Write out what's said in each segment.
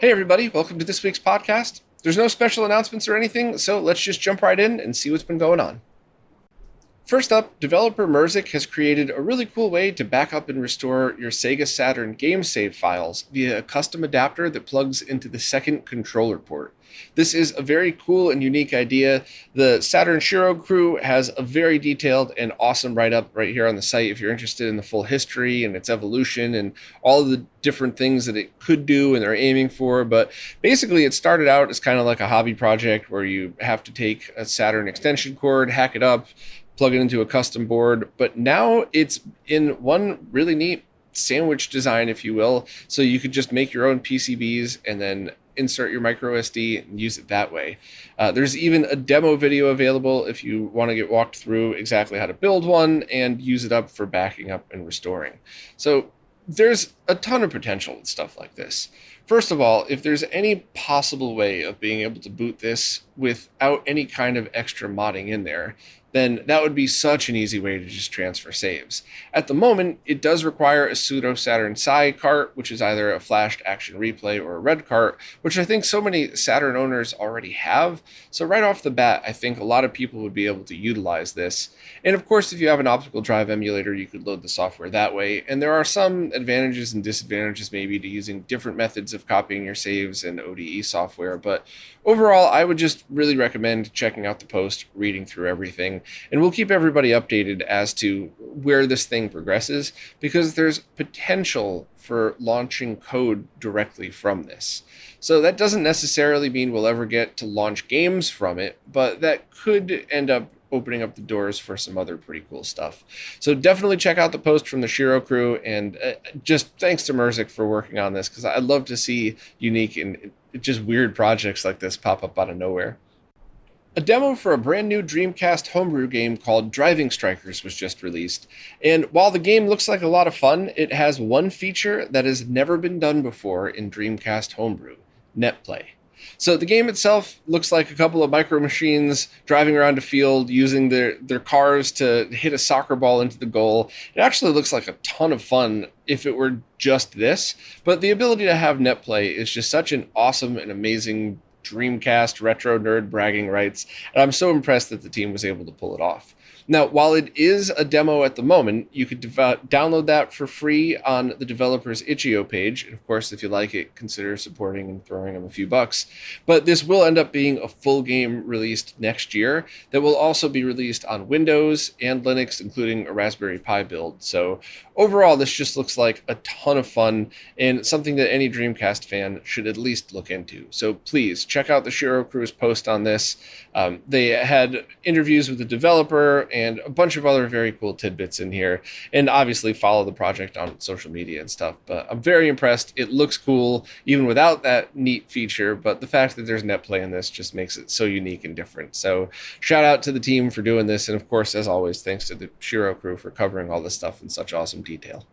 Hey everybody, welcome to this week's podcast. There's no special announcements or anything, so let's just jump right in and see what's been going on. First up, developer Merzik has created a really cool way to back up and restore your Sega Saturn game save files via a custom adapter that plugs into the second controller port. This is a very cool and unique idea. The Saturn Shiro crew has a very detailed and awesome write-up right here on the site if you're interested in the full history and its evolution and all of the different things that it could do and they're aiming for. But basically, it started out as kind of like a hobby project where you have to take a Saturn extension cord, hack it up, plug it into a custom board, but now it's in one really neat sandwich design, if you will. So you could just make your own PCBs and then insert your micro SD and use it that way. There's even a demo video available if you want to get walked through exactly how to build one and use it up for backing up and restoring. So there's a ton of potential with stuff like this. First of all, if there's any possible way of being able to boot this without any kind of extra modding in there, then that would be such an easy way to just transfer saves. At the moment, it does require a pseudo Saturn SI cart, which is either a flashed action replay or a red cart, which I think so many Saturn owners already have. So right off the bat, I think a lot of people would be able to utilize this. And of course, if you have an optical drive emulator, you could load the software that way. And there are some advantages and disadvantages maybe to using different methods of copying your saves and ODE software. But overall, I would just really recommend checking out the post, reading through everything. And we'll keep everybody updated as to where this thing progresses, because there's potential for launching code directly from this. So that doesn't necessarily mean we'll ever get to launch games from it, but that could end up opening up the doors for some other pretty cool stuff. So definitely check out the post from the Shiro crew, and just thanks to Merzik for working on this, because I'd love to see unique and just weird projects like this pop up out of nowhere. A demo for a brand new Dreamcast homebrew game called Driving Strikers was just released, and while the game looks like a lot of fun, it has one feature that has never been done before in Dreamcast homebrew: netplay. So the game itself looks like a couple of micro machines driving around a field using their cars to hit a soccer ball into the goal. It actually looks like a ton of fun if it were just this, but the ability to have netplay is just such an awesome and amazing Dreamcast retro nerd bragging rights, and I'm so impressed that the team was able to pull it off. Now, while it is a demo at the moment, you could download that for free on the developer's itch.io page. And of course, if you like it, consider supporting and throwing them a few bucks. But this will end up being a full game released next year that will also be released on Windows and Linux, including a Raspberry Pi build. So overall, this just looks like a ton of fun and something that any Dreamcast fan should at least look into. So please check out the Shiro crew's post on this. They had interviews with the developer and a bunch of other very cool tidbits in here, and obviously follow the project on social media and stuff. But I'm very impressed. It looks cool even without that neat feature, but the fact that there's netplay in this just makes it so unique and different. So shout out to the team for doing this, and of course, as always, thanks to the Shiro crew for covering all this stuff in such awesome detail.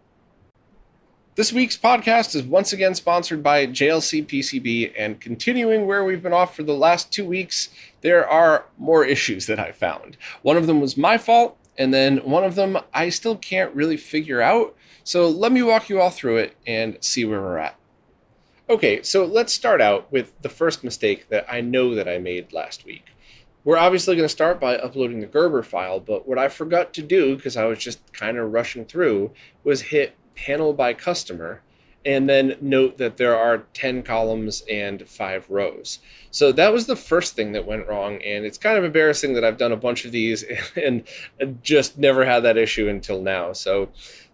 This week's podcast is once again sponsored by JLC PCB, and continuing where we've been off for the last 2 weeks, there are more issues that I found. One of them was my fault, and then one of them I still can't really figure out. So let me walk you all through it and see where we're at. Okay, so let's start out with the first mistake that I know that I made last week. We're obviously going to start by uploading the Gerber file, but what I forgot to do, because I was just kind of rushing through, was hit panel by customer, and then note that there are 10 columns and 5 rows. So that was the first thing that went wrong, and it's kind of embarrassing that I've done a bunch of these and just never had that issue until now. So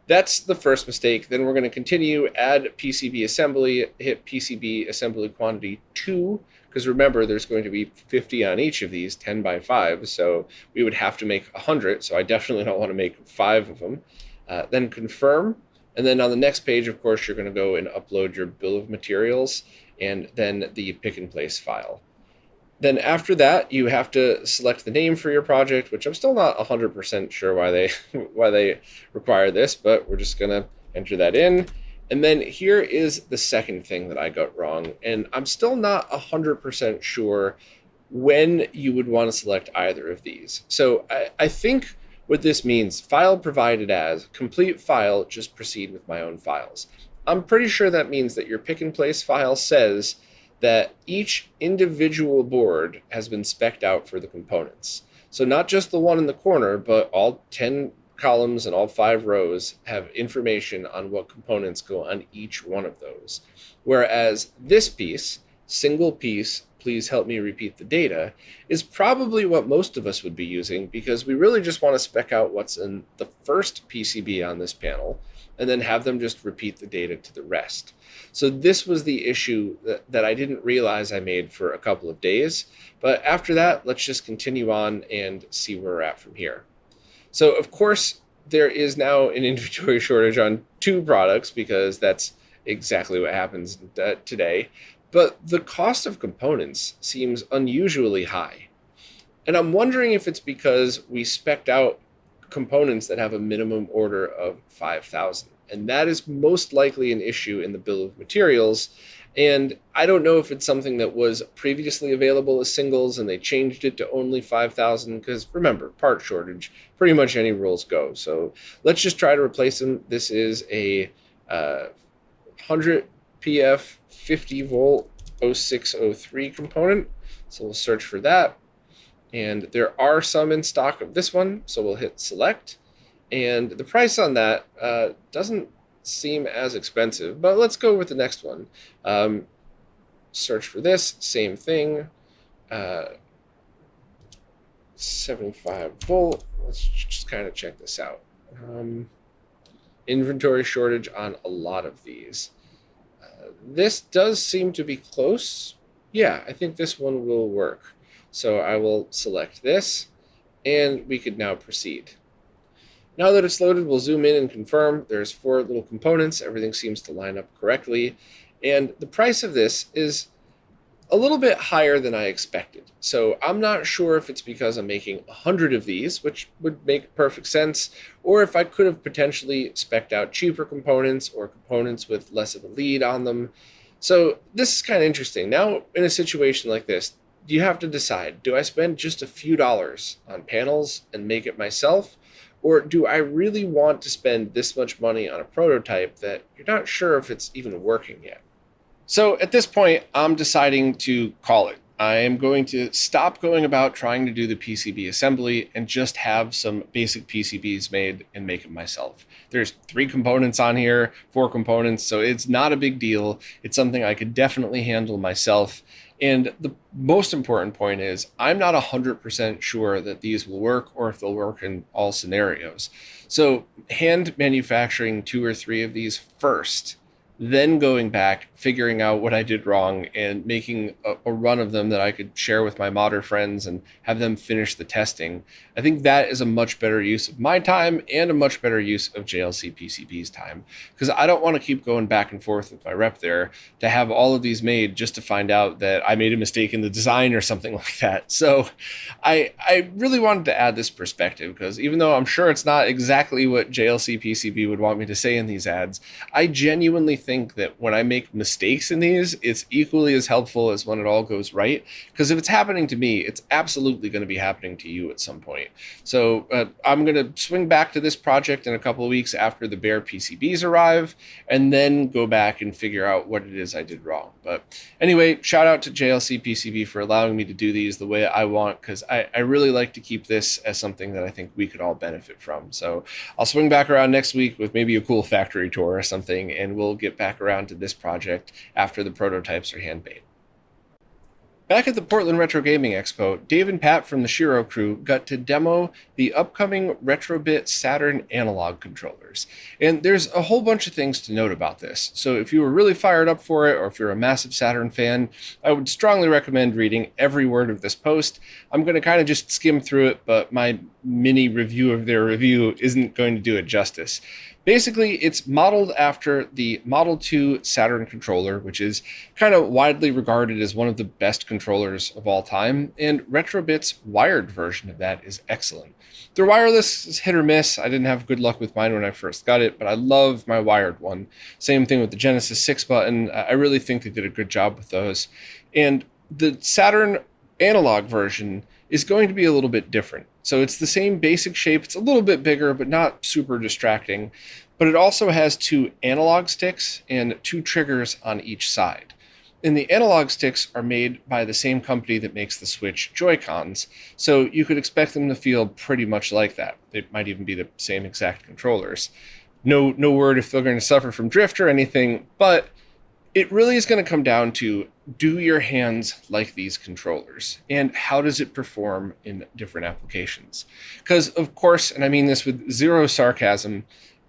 that's the first mistake. Then we're going to continue, add PCB assembly, hit PCB assembly quantity 2, because remember, there's going to be 50 on each of these, 10 by 5, so we would have to make 100, so I definitely don't want to make 5 of them. Then confirm. And then on the next page, of course, you're going to go and upload your bill of materials and then the pick and place file. Then after that, you have to select the name for your project, which I'm still not 100% sure why they require this, but we're just going to enter that in. And then here is the second thing that I got wrong, and I'm still not 100% sure when you would want to select either of these. So I think what this means, file provided as, complete file, just proceed with my own files. I'm pretty sure that means that your pick and place file says that each individual board has been spec'd out for the components. So not just the one in the corner, but all 10 columns and all 5 rows have information on what components go on each one of those. Whereas this piece, single piece, please help me repeat the data, is probably what most of us would be using, because we really just want to spec out what's in the first PCB on this panel and then have them just repeat the data to the rest. So this was the issue that I didn't realize I made for a couple of days. But after that, let's just continue on and see where we're at from here. So of course, there is now an inventory shortage on 2 products, because that's exactly what happens today. But the cost of components seems unusually high. And I'm wondering if it's because we spec'd out components that have a minimum order of 5,000. And that is most likely an issue in the bill of materials. And I don't know if it's something that was previously available as singles and they changed it to only 5,000, because remember, part shortage, pretty much any rules go. So let's just try to replace them. This is a 100 PF 50 volt 0603 component. So we'll search for that. And there are some in stock of this one, so we'll hit select. And the price on that doesn't seem as expensive, but let's go with the next one. Search for this, same thing. 75 volt. Let's just kind of check this out. Inventory shortage on a lot of these. This does seem to be close. Yeah, I think this one will work. So I will select this, and we could now proceed. Now that it's loaded, we'll zoom in and confirm. There's 4 little components. Everything seems to line up correctly. And the price of this is a little bit higher than I expected. So I'm not sure if it's because I'm making 100 of these, which would make perfect sense, or if I could have potentially spec'd out cheaper components or components with less of a lead on them. So this is kind of interesting. Now, in a situation like this, you have to decide, do I spend just a few dollars on panels and make it myself? Or do I really want to spend this much money on a prototype that you're not sure if it's even working yet? So at this point, I'm deciding to call it. I am going to stop going about trying to do the PCB assembly and just have some basic PCBs made and make them myself. There's 3 components on here, 4 components, so it's not a big deal. It's something I could definitely handle myself. And the most important point is I'm not 100% sure that these will work or if they'll work in all scenarios. So hand manufacturing 2 or 3 of these first, then going back, figuring out what I did wrong and making a run of them that I could share with my modder friends and have them finish the testing. I think that is a much better use of my time and a much better use of JLC PCB's time, because I don't want to keep going back and forth with my rep there to have all of these made just to find out that I made a mistake in the design or something like that. So I really wanted to add this perspective, because even though I'm sure it's not exactly what JLC PCB would want me to say in these ads, I genuinely think that when I make mistakes in these, it's equally as helpful as when it all goes right. Because if it's happening to me, it's absolutely going to be happening to you at some point. So I'm going to swing back to this project in a couple of weeks after the bare PCBs arrive, and then go back and figure out what it is I did wrong. But anyway, shout out to JLC PCB for allowing me to do these the way I want, because I really like to keep this as something that I think we could all benefit from. So I'll swing back around next week with maybe a cool factory tour or something, and we'll get back around to this project after the prototypes are hand made. Back at the Portland Retro Gaming Expo, Dave and Pat from the Shiro crew got to demo the upcoming Retrobit Saturn analog controllers. And there's a whole bunch of things to note about this. So if you were really fired up for it, or if you're a massive Saturn fan, I would strongly recommend reading every word of this post. I'm going to kind of just skim through it, but my mini review of their review isn't going to do it justice. Basically, it's modeled after the Model 2 Saturn controller, which is kind of widely regarded as one of the best controllers of all time, and Retrobit's wired version of that is excellent. Their wireless is hit or miss. I didn't have good luck with mine when I first got it, but I love my wired one. Same thing with the Genesis 6 button. I really think they did a good job with those. And the Saturn analog version is going to be a little bit different. So it's the same basic shape. It's a little bit bigger, but not super distracting. But it also has 2 analog sticks and 2 triggers on each side. And the analog sticks are made by the same company that makes the Switch Joy-Cons, so you could expect them to feel pretty much like that. They might even be the same exact controllers. No word if they're going to suffer from drift or anything, but it really is going to come down to, do your hands like these controllers? And how does it perform in different applications? Because, of course, and I mean this with zero sarcasm,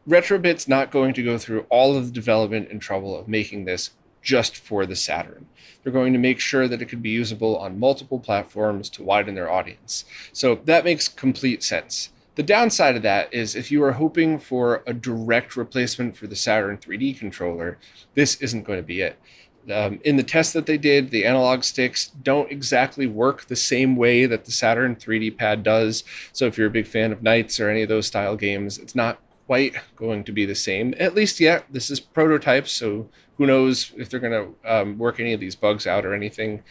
Retrobit's not going to go through all of the development and trouble of making this just for the Saturn. They're going to make sure that it could be usable on multiple platforms to widen their audience. So that makes complete sense. The downside of that is, if you are hoping for a direct replacement for the Saturn 3D controller, this isn't going to be it. In the test that they did, the analog sticks don't exactly work the same way that the Saturn 3D pad does. So if you're a big fan of Knights or any of those style games, it's not quite going to be the same. At least yet, this is prototype, so who knows if they're going to work any of these bugs out or anything.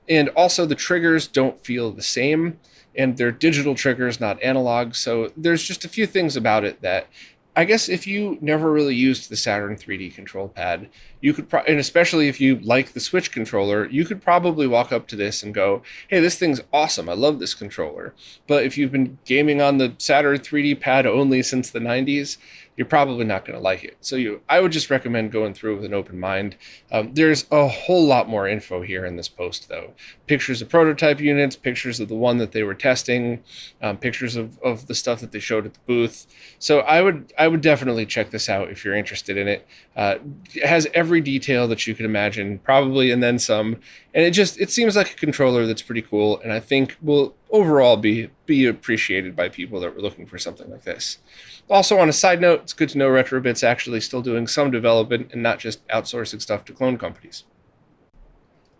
And also, the triggers don't feel the same, and they're digital triggers, not analog. So there's just a few things about it that, I guess, if you never really used the Saturn 3D control pad, you could, and especially if you like the Switch controller, you could probably walk up to this and go, hey, this thing's awesome. I love this controller. But if you've been gaming on the Saturn 3D pad only since the 90s, you're probably not going to like it. So I would just recommend going through with an open mind. There's a whole lot more info here in this post, though. Pictures of prototype units, pictures of the one that they were testing, pictures of the stuff that they showed at the booth. So I would definitely check this out if you're interested in it. It has every detail that you could imagine, probably, and then some. And it seems like a controller that's pretty cool, and I think will overall be appreciated by people that were looking for something like this. Also, on a side note, it's good to know Retrobit's actually still doing some development and not just outsourcing stuff to clone companies.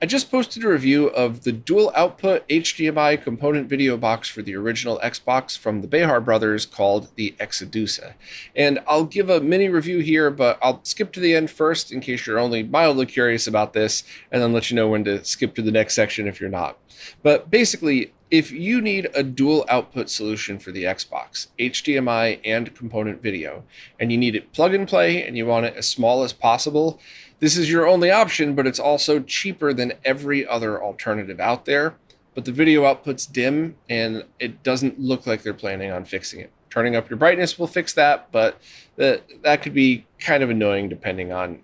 I just posted a review of the dual output HDMI component video box for the original Xbox from the Behar brothers called the Xedusa. And I'll give a mini review here, but I'll skip to the end first in case you're only mildly curious about this, and then let you know when to skip to the next section if you're not. But basically, if you need a dual output solution for the Xbox, HDMI and component video, and you need it plug and play and you want it as small as possible, this is your only option, but it's also cheaper than every other alternative out there. But the video output's dim, and it doesn't look like they're planning on fixing it. Turning up your brightness will fix that, but that could be kind of annoying depending on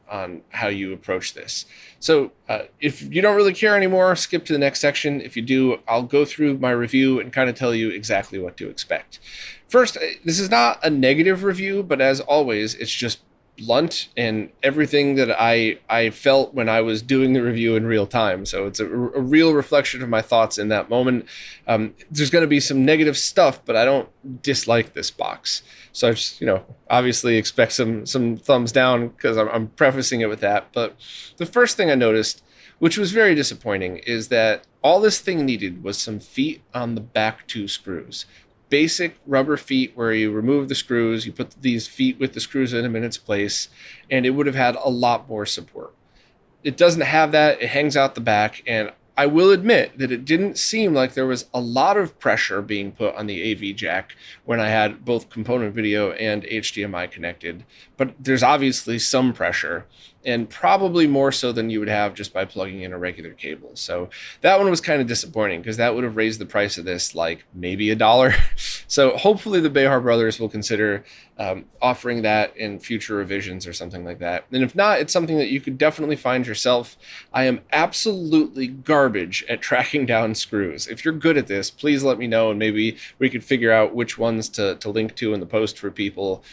how you approach this. So if you don't really care anymore, skip to the next section. If you do, I'll go through my review and kind of tell you exactly what to expect. First, this is not a negative review, but as always, it's just blunt and everything that I felt when I was doing the review in real time. So it's a real reflection of my thoughts in that moment. There's going to be some negative stuff, but I don't dislike this box. So I just, obviously expect some thumbs down because I'm prefacing it with that. But the first thing I noticed, which was very disappointing, is that all this thing needed was some feet on the back two screws. Basic rubber feet where you remove the screws, you put these feet with the screws in them in its place, and it would have had a lot more support. It doesn't have that. It hangs out the back, and I will admit that it didn't seem like there was a lot of pressure being put on the AV jack when I had both component video and HDMI connected, but there's obviously some pressure, and probably more so than you would have just by plugging in a regular cable. So that one was kind of disappointing because that would have raised the price of this like maybe $1. So hopefully the Behar brothers will consider offering that in future revisions or something like that. And if not, it's something that you could definitely find yourself. I am absolutely garbage at tracking down screws. If you're good at this, please let me know, and maybe we could figure out which ones to link to in the post for people.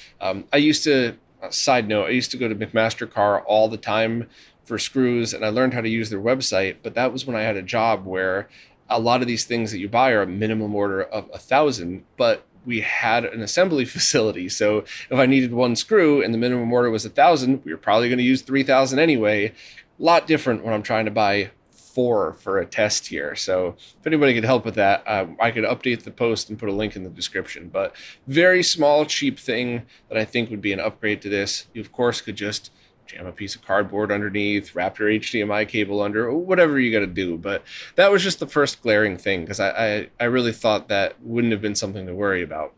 Side note, I used to go to McMaster-Carr all the time for screws, and I learned how to use their website, but that was when I had a job where a lot of these things that you buy are a minimum order of 1,000, but we had an assembly facility. So if I needed one screw and the minimum order was 1,000, we were probably going to use 3,000 anyway. A lot different when I'm trying to buy 4 for a test here. So if anybody could help with that, I could update the post and put a link in the description. But very small, cheap thing that I think would be an upgrade to this. You, of course, could just jam a piece of cardboard underneath, wrap your HDMI cable under, whatever you got to do. But that was just the first glaring thing, because I really thought that wouldn't have been something to worry about.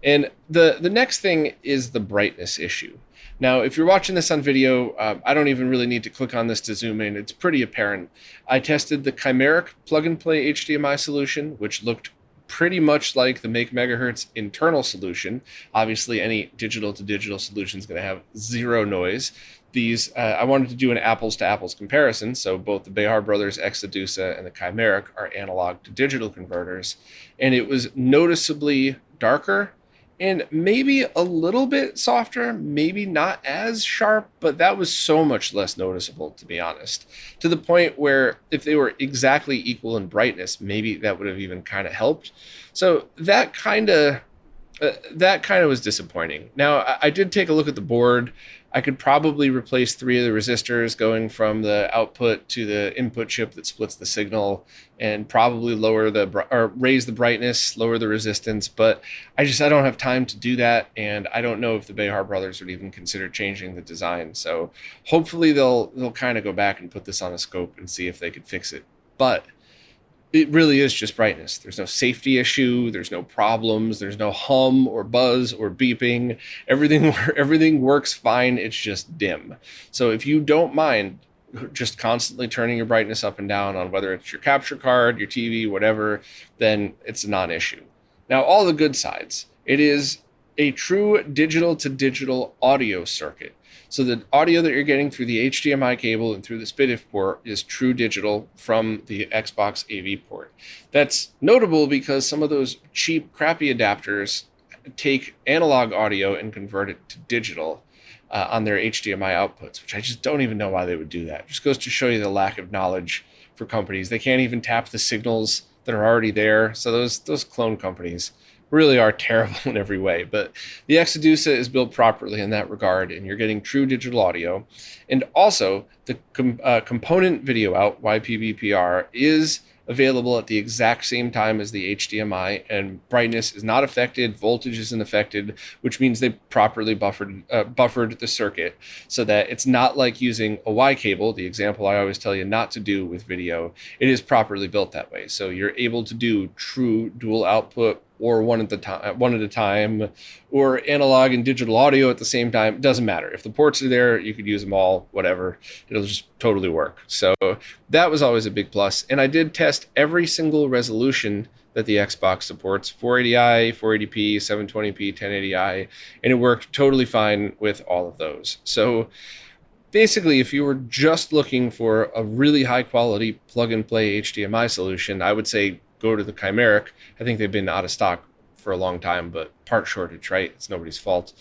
And the next thing is the brightness issue. Now, if you're watching this on video, I don't even really need to click on this to zoom in. It's pretty apparent. I tested the Chimeric plug-and-play HDMI solution, which looked pretty much like the Make Megahertz internal solution. Obviously, any digital-to-digital solution is going to have zero noise. These, I wanted to do an apples-to-apples comparison, so both the Behar Brothers Xedusa and the Chimeric are analog-to-digital converters, and it was noticeably darker and maybe a little bit softer, maybe not as sharp, but that was so much less noticeable, to be honest, to the point where if they were exactly equal in brightness, maybe that would have even kind of helped. So that kind of was disappointing. Now, I did take a look at the board. I could probably replace 3 of the resistors going from the output to the input chip that splits the signal, and probably raise the brightness, lower the resistance. But I don't have time to do that, and I don't know if the Behar brothers would even consider changing the design. So hopefully they'll kind of go back and put this on a scope and see if they could fix it. But it really is just brightness. There's no safety issue. There's no problems. There's no hum or buzz or beeping. Everything works fine. It's just dim. So if you don't mind just constantly turning your brightness up and down on whether it's your capture card, your TV, whatever, then it's a non-issue. Now, all the good sides. It is a true digital-to-digital audio circuit. So the audio that you're getting through the HDMI cable and through the SPDIF port is true digital from the Xbox AV port. That's notable because some of those cheap, crappy adapters take analog audio and convert it to digital on their HDMI outputs, which I just don't even know why they would do that. It just goes to show you the lack of knowledge for companies. They can't even tap the signals that are already there. So those clone companies really are terrible in every way. But the Xedusa is built properly in that regard, and you're getting true digital audio. And also, the component video out, YPBPR, is available at the exact same time as the HDMI, and brightness is not affected, voltage isn't affected, which means they properly buffered the circuit so that it's not like using a Y cable, the example I always tell you not to do with video. It is properly built that way. So you're able to do true dual output, or one at a time, or analog and digital audio at the same time. It doesn't matter. If the ports are there, you could use them all, whatever. It'll just totally work. So that was always a big plus. And I did test every single resolution that the Xbox supports, 480i, 480p, 720p, 1080i, and it worked totally fine with all of those. So basically, if you were just looking for a really high quality plug and play HDMI solution, I would say go to the Chimeric. I think they've been out of stock for a long time, but part shortage, right? It's nobody's fault.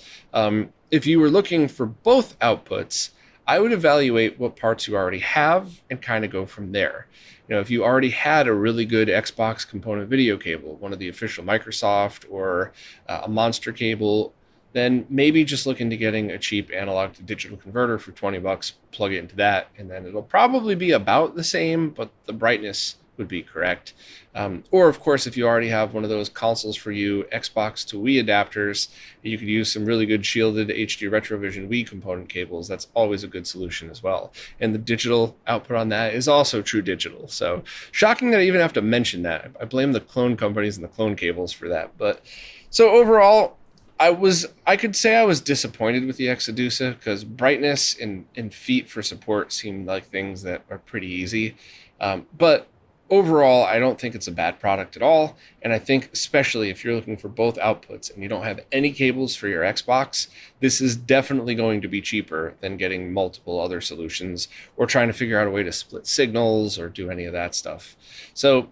If you were looking for both outputs, I would evaluate what parts you already have and kind of go from there. You know, if you already had a really good Xbox component video cable, one of the official Microsoft, or a monster cable, then maybe just look into getting a cheap analog to digital converter for $20, plug it into that, and then it'll probably be about the same, but the brightness would be correct. Or of course, if you already have one of those consoles for you, Xbox to Wii adapters, you could use some really good shielded HD Retrovision Wii component cables. That's always a good solution as well. And the digital output on that is also true digital. So shocking that I even have to mention that. I blame the clone companies and the clone cables for that. But so overall, I could say I was disappointed with the Xedusa because brightness and feet for support seemed like things that are pretty easy. But overall, I don't think it's a bad product at all. And I think especially if you're looking for both outputs and you don't have any cables for your Xbox, this is definitely going to be cheaper than getting multiple other solutions or trying to figure out a way to split signals or do any of that stuff. So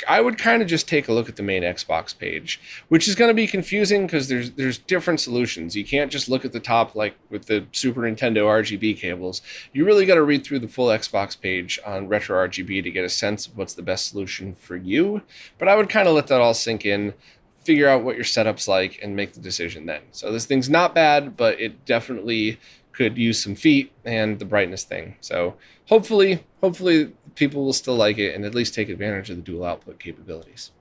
I would kind of just take a look at the main Xbox page, which is going to be confusing because there's different solutions. You can't just look at the top like with the Super Nintendo RGB cables. You really got to read through the full Xbox page on RetroRGB to get a sense of what's the best solution for you. But I would kind of let that all sink in, figure out what your setup's like, and make the decision then. So this thing's not bad, but it definitely could use some feet and the brightness thing. So hopefully people will still like it and at least take advantage of the dual output capabilities.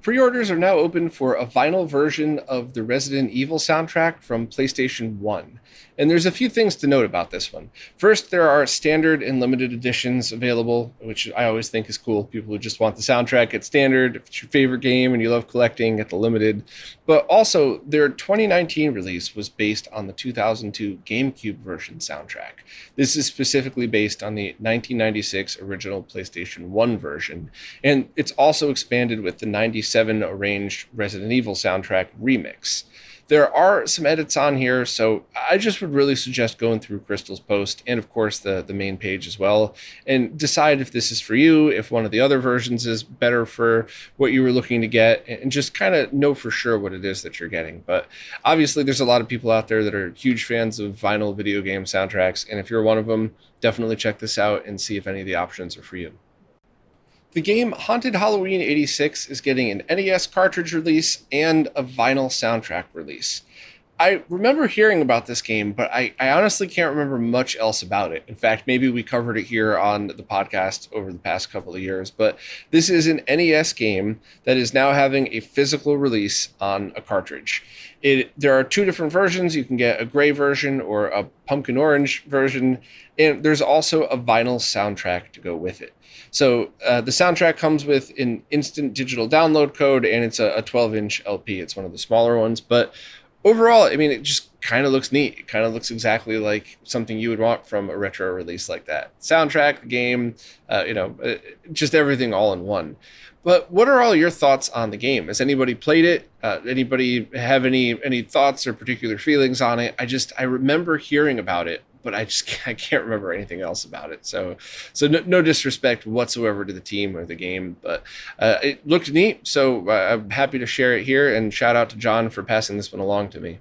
Pre-orders are now open for a vinyl version of the Resident Evil soundtrack from PlayStation 1. And there's a few things to note about this one. First, there are standard and limited editions available, which I always think is cool. People who just want the soundtrack get standard. If it's your favorite game and you love collecting, get the limited. But also, their 2019 release was based on the 2002 GameCube version soundtrack. This is specifically based on the 1996 original PlayStation 1 version. And it's also expanded with the 97 arranged Resident Evil soundtrack remix. There are some edits on here, so I just would really suggest going through Crystal's post and, of course, the main page as well, and decide if this is for you, if one of the other versions is better for what you were looking to get, and just kind of know for sure what it is that you're getting. But obviously, there's a lot of people out there that are huge fans of vinyl video game soundtracks, and if you're one of them, definitely check this out and see if any of the options are for you. The game Haunted Halloween 86 is getting an NES cartridge release and a vinyl soundtrack release. I remember hearing about this game, but I honestly can't remember much else about it. In fact, maybe we covered it here on the podcast over the past couple of years, but this is an NES game that is now having a physical release on a cartridge. There are two different versions. You can get a gray version or a pumpkin orange version, and there's also a vinyl soundtrack to go with it. So the soundtrack comes with an instant digital download code, and it's a 12-inch LP. It's one of the smaller ones, but overall, I mean, it just kind of looks neat. It kind of looks exactly like something you would want from a retro release like that. Soundtrack, the game, just everything all in one. But what are all your thoughts on the game? Has anybody played it? Anybody have any thoughts or particular feelings on it? I remember hearing about it, but I can't remember anything else about it. So no disrespect whatsoever to the team or the game, but it looked neat. So I'm happy to share it here, and shout out to John for passing this one along to me.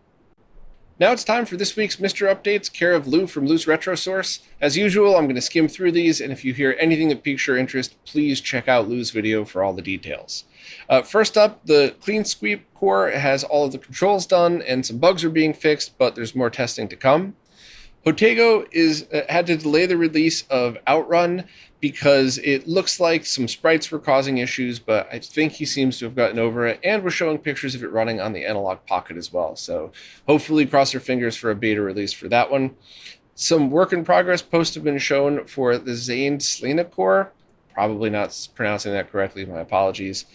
Now it's time for this week's Mr. Updates, care of Lou from Lou's Retro Source. As usual, I'm going to skim through these, and if you hear anything that piques your interest, please check out Lou's video for all the details. First up, the Clean Sweep core has all of the controls done, and some bugs are being fixed, but there's more testing to come. Hotego had to delay the release of Outrun because it looks like some sprites were causing issues, but I think he seems to have gotten over it, and we're showing pictures of it running on the Analog Pocket as well. So hopefully cross our fingers for a beta release for that one. Some work in progress posts have been shown for the Zane Slina core. Probably not pronouncing that correctly, my apologies.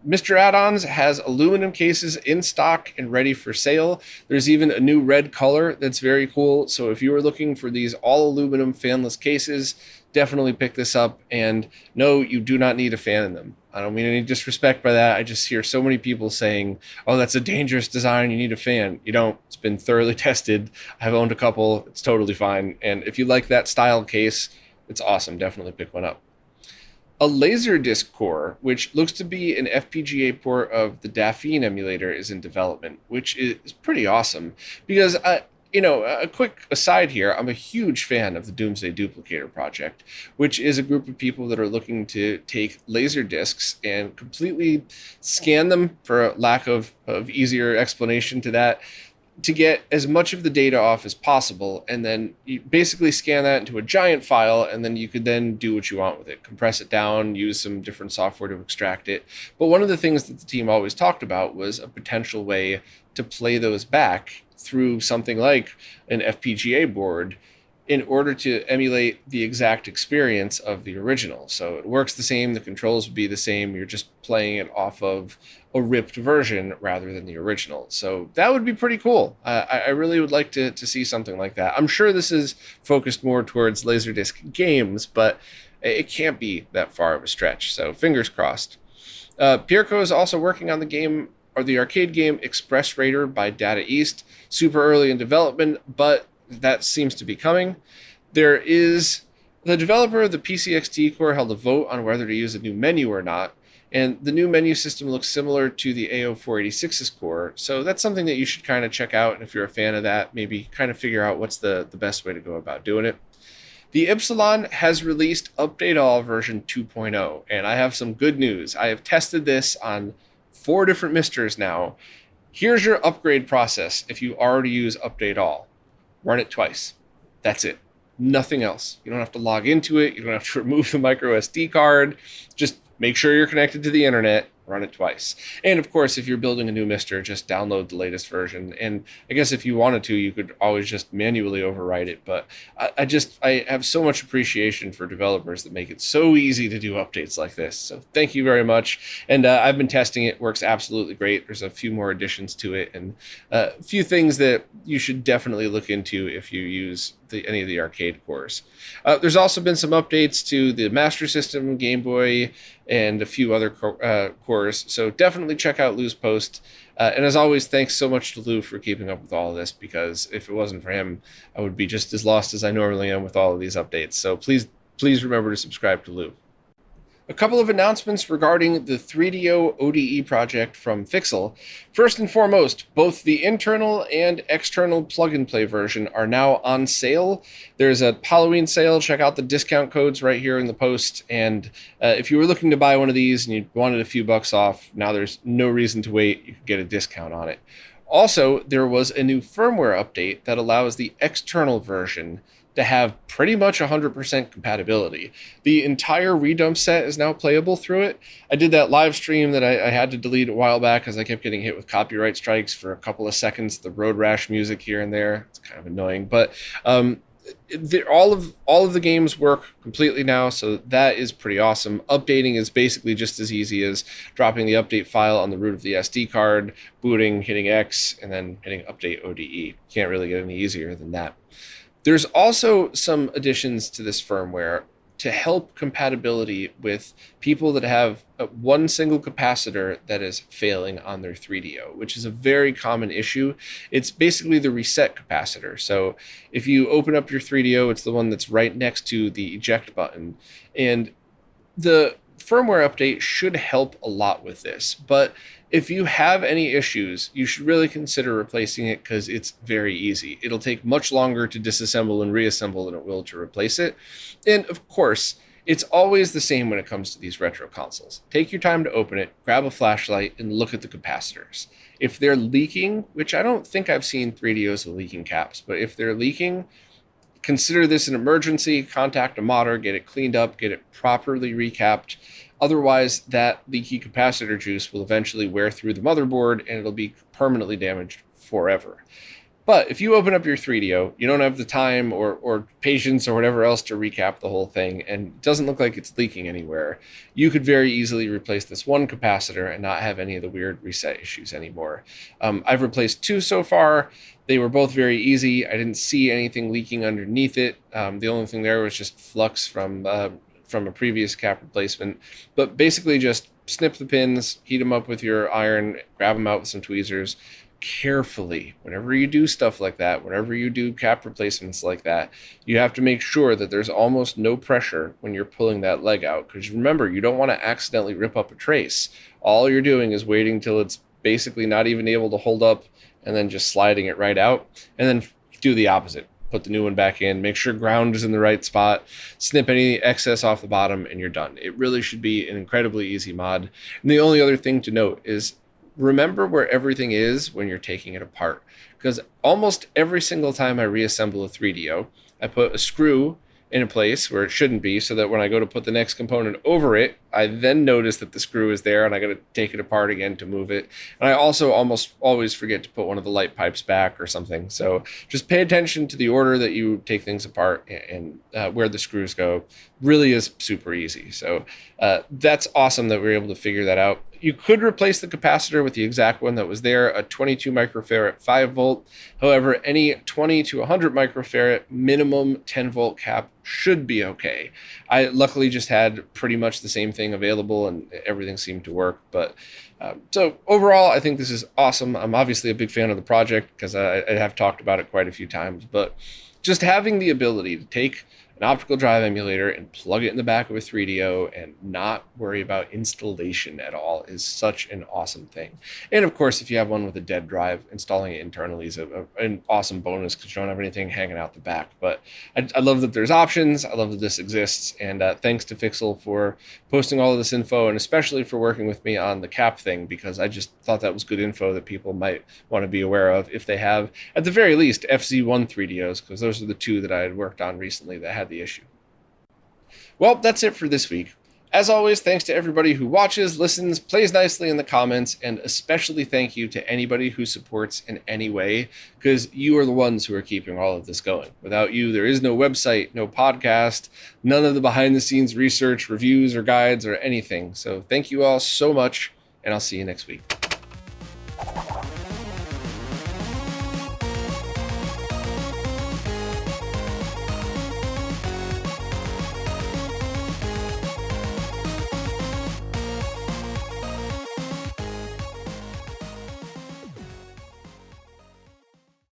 Mr. Add-ons has aluminum cases in stock and ready for sale. There's even a new red color that's very cool. So if you are looking for these all aluminum fanless cases, definitely pick this up. And no, you do not need a fan in them. I don't mean any disrespect by that. I just hear so many people saying, oh, that's a dangerous design, you need a fan. You don't. It's been thoroughly tested. I've owned a couple. It's totally fine. And if you like that style case, it's awesome. Definitely pick one up. A Laserdisc core, which looks to be an FPGA port of the Daphne emulator, is in development, which is pretty awesome. Because, a quick aside here, I'm a huge fan of the Doomsday Duplicator project, which is a group of people that are looking to take Laserdiscs and completely scan them, for a lack of easier explanation to that, to get as much of the data off as possible, and then you basically scan that into a giant file, and then you could then do what you want with it. Compress it down, use some different software to extract it. But one of the things that the team always talked about was a potential way to play those back through something like an FPGA board in order to emulate the exact experience of the original. So it works the same, the controls would be the same, you're just playing it off of a ripped version rather than the original. So that would be pretty cool. I really would like to see something like that. I'm sure this is focused more towards Laserdisc games, but it can't be that far of a stretch, so fingers crossed. Pierco is also working on the arcade game Express Raider by Data East. Super early in development, but that seems to be coming. There is the developer of the PCXT core held a vote on whether to use a new menu or not, and the new menu system looks similar to the AO486's core, so that's something that you should kind of check out, and if you're a fan of that, maybe kind of figure out what's the best way to go about doing it. The Ypsilon has released Update All version 2.0, and I have some good news. I have tested this on 4 different misters now. Here's your upgrade process if you already use Update All. Run it twice. That's it. Nothing else. You don't have to log into it. You don't have to remove the micro SD card. Just make sure you're connected to the internet run it twice. And of course, if you're building a new Mister, just download the latest version. And I guess if you wanted to, you could always just manually overwrite it. But I have so much appreciation for developers that make it so easy to do updates like this. So thank you very much. And I've been testing it. Works absolutely great. There's a few more additions to it and a few things that you should definitely look into if you use any of the arcade cores. There's also been some updates to the Master System, Game Boy, and a few other cores. So definitely check out Lou's post. And as always, thanks so much to Lou for keeping up with all of this, because if it wasn't for him, I would be just as lost as I normally am with all of these updates. So please remember to subscribe to Lou. A couple of announcements regarding the 3DO ODE project from Fixel. First and foremost, both the internal and external plug-and-play version are now on sale. There's a Halloween sale. Check out the discount codes right here in the post. And if you were looking to buy one of these and you wanted a few bucks off, now there's no reason to wait. You can get a discount on it. Also, there was a new firmware update that allows the external version to have pretty much 100% compatibility. The entire redump set is now playable through it. I did that live stream that I had to delete a while back because I kept getting hit with copyright strikes for a couple of seconds. The road rash music here and there, it's kind of annoying. But all of the games work completely now, so that is pretty awesome. Updating is basically just as easy as dropping the update file on the root of the SD card, booting, hitting X, and then hitting update ODE. Can't really get any easier than that. There's also some additions to this firmware to help compatibility with people that have one single capacitor that is failing on their 3DO, which is a very common issue. It's basically the reset capacitor. So if you open up your 3DO, it's the one that's right next to the eject button. And the firmware update should help a lot with this. But if you have any issues, you should really consider replacing it because it's very easy. It'll take much longer to disassemble and reassemble than it will to replace it. And of course, it's always the same when it comes to these retro consoles. Take your time to open it, grab a flashlight, and look at the capacitors. If they're leaking, which I don't think I've seen 3DOs with leaking caps, but if they're leaking, consider this an emergency, contact a modder, get it cleaned up, get it properly recapped. Otherwise, that leaky capacitor juice will eventually wear through the motherboard and it'll be permanently damaged forever. But if you open up your 3DO, you don't have the time or patience or whatever else to recap the whole thing, and it doesn't look like it's leaking anywhere, you could very easily replace this one capacitor and not have any of the weird reset issues anymore. I've replaced two so far. They were both very easy. I didn't see anything leaking underneath it. The only thing there was just flux from a previous cap replacement. But basically just snip the pins, heat them up with your iron, grab them out with some tweezers. Carefully, whenever you do stuff like that, whenever you do cap replacements like that, you have to make sure that there's almost no pressure when you're pulling that leg out, because remember, you don't want to accidentally rip up a trace. All you're doing is waiting till it's basically not even able to hold up and then just sliding it right out, and then do the opposite. Put the new one back in, make sure ground is in the right spot, snip any excess off the bottom, and you're done. It really should be an incredibly easy mod. And the only other thing to note is remember where everything is when you're taking it apart, because almost every single time I reassemble a 3DO, I put a screw in a place where it shouldn't be, so that when I go to put the next component over it, I then notice that the screw is there and I got to take it apart again to move it. And I also almost always forget to put one of the light pipes back or something. So just pay attention to the order that you take things apart and where the screws go. Really is super easy. So that's awesome that we were able to figure that out. You could replace the capacitor with the exact one that was there, a 22 microfarad 5 volt. However, any 20 to 100 microfarad minimum 10 volt cap should be okay. I luckily just had pretty much the same thing available and everything seemed to work. But so overall, I think this is awesome. I'm obviously a big fan of the project because I have talked about it quite a few times, but just having the ability to take an optical drive emulator and plug it in the back of a 3DO and not worry about installation at all is such an awesome thing. And of course, if you have one with a dead drive, installing it internally is an awesome bonus because you don't have anything hanging out the back. But I love that there's options. I love that this exists. And thanks to Fixel for posting all of this info, and especially for working with me on the cap thing, because I just thought that was good info that people might want to be aware of if they have, at the very least, FZ1 3DOs, because those are the two that I had worked on recently that had the issue. Well, that's it for this week. As always, thanks to everybody who watches, listens, plays nicely in the comments, and especially thank you to anybody who supports in any way, because you are the ones who are keeping all of this going. Without you, there is no website, no podcast, none of the behind-the-scenes research, reviews, or guides, or anything. So thank you all so much, and I'll see you next week.